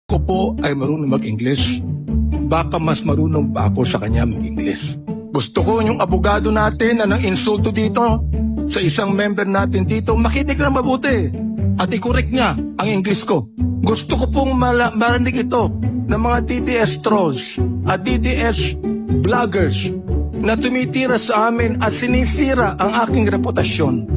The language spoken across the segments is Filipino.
Ko po ay marunong mag-English. Baka mas marunong pa ako sa kanya mag-English. Gusto ko yung abogado natin na nang insulto dito sa isang member natin dito, makinig na mabuti at i-correct niya ang English ko. Gusto ko pong marinig ito ng mga DDS trolls at DDS vloggers na tumitira sa amin at sinisira ang aking reputasyon.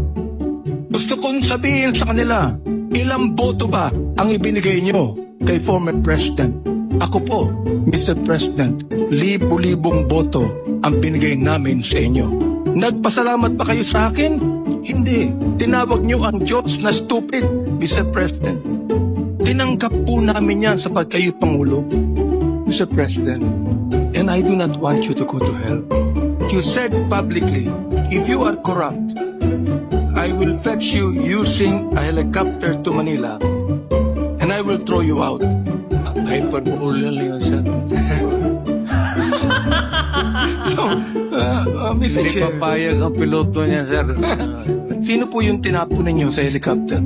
Gusto kong sabihin sa kanila, ilang boto ba ang ibinigay nyo kay former President? Ako po, Mr. President, libo-libong boto ang binigay namin sa inyo. Nagpasalamat ba kayo sa akin? Hindi. Tinawag nyo ang Diyos na stupid, Mr. President. Tinanggap po namin yan sa pagkayo Pangulo, Mr. President. And I do not want you to go to hell. You said publicly, if you are corrupt, I will fetch you using a helicopter to Manila and I will throw you out. Hyperbole lang yun, sir. So, Mr. Hindi Chair, papayag ang piloto niya, sir. sino po yung tinapon ninyo sa helicopter?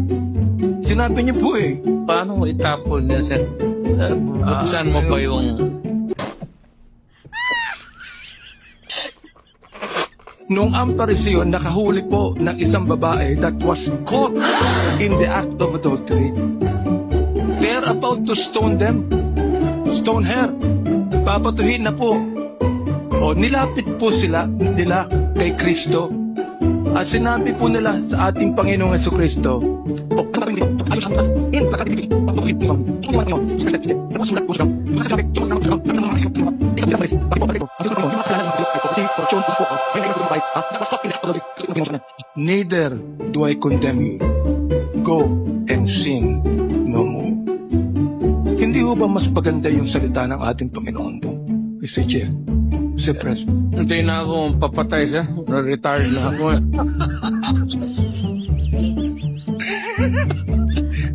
Sinabi niyo po eh. Paano mo itapon niya, sir? Saan mo pa yung... Noong Amparisyon, nakahuli po ng isang babae that was caught in the act of adultery. They're about to stone them. Stone her. Papatuhin na po. O, nilapit po nila kay Kristo. At sinabi po nila sa ating Panginoong Jesucristo, neither do I condemn you. Go and sin no more. Hindi ho ba mas maganda yung salita ng ating Panginoon to? Mr. Chair, Mr. President. Hindi na ako papatay, sir. Retired na ako.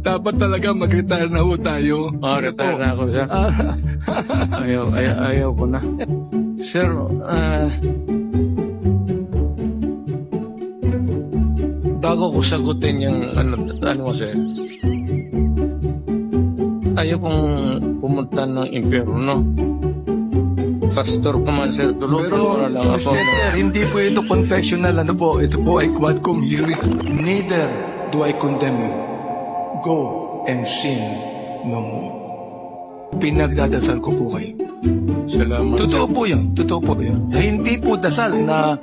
Dapat talaga mag-retire na ho tayo. Retire na ako, sir. Ayaw ko na. Sir, bago ko sagutin yung ano sir, ayaw kong pumunta ng impyerno. Pastor ko man, sir, tulog. Pero, lang ako. Mr. Hindi po ito confessional. Ano po? Ito po ay quadcom hearing. Neither do I condemn you. Go and sin no more. Pinagdadasal ko po kayo. Salamat. Totoo po yun. Totoo po yun. Hindi po dasal na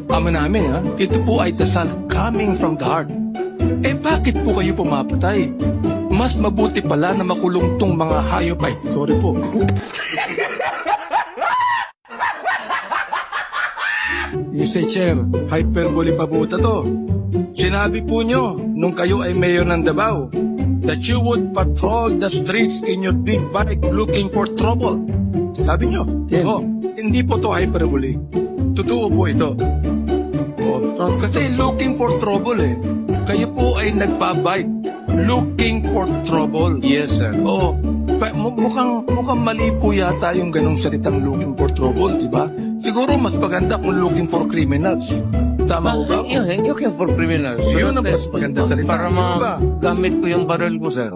ama namin, ha? Ito po ay dasal coming from the heart. Eh, bakit po kayo pumapatay? Mas mabuti pala na makulong tong mga hayop ay. Sorry po. Mr. Chair, hyperbole pa po to. Sinabi po nyo, nung kayo ay mayor ng Davao, that you would patrol the streets in your big bike looking for trouble. Sabi nyo? Yeah. Oh, hindi po to hyperbole. Totoo po ito. Oh, kasi looking for trouble eh. Kayo po ay nagpa-bike looking for trouble. Yes, sir. Oo. Mukhang mali po yata yung ganong salitang looking for trouble, di ba? Siguro mas maganda kung looking for criminals. Tama ko ba? Yun, looking for criminals. Yun ang mas maganda salita. Para Diba? magamit ko yung baril ko, sir.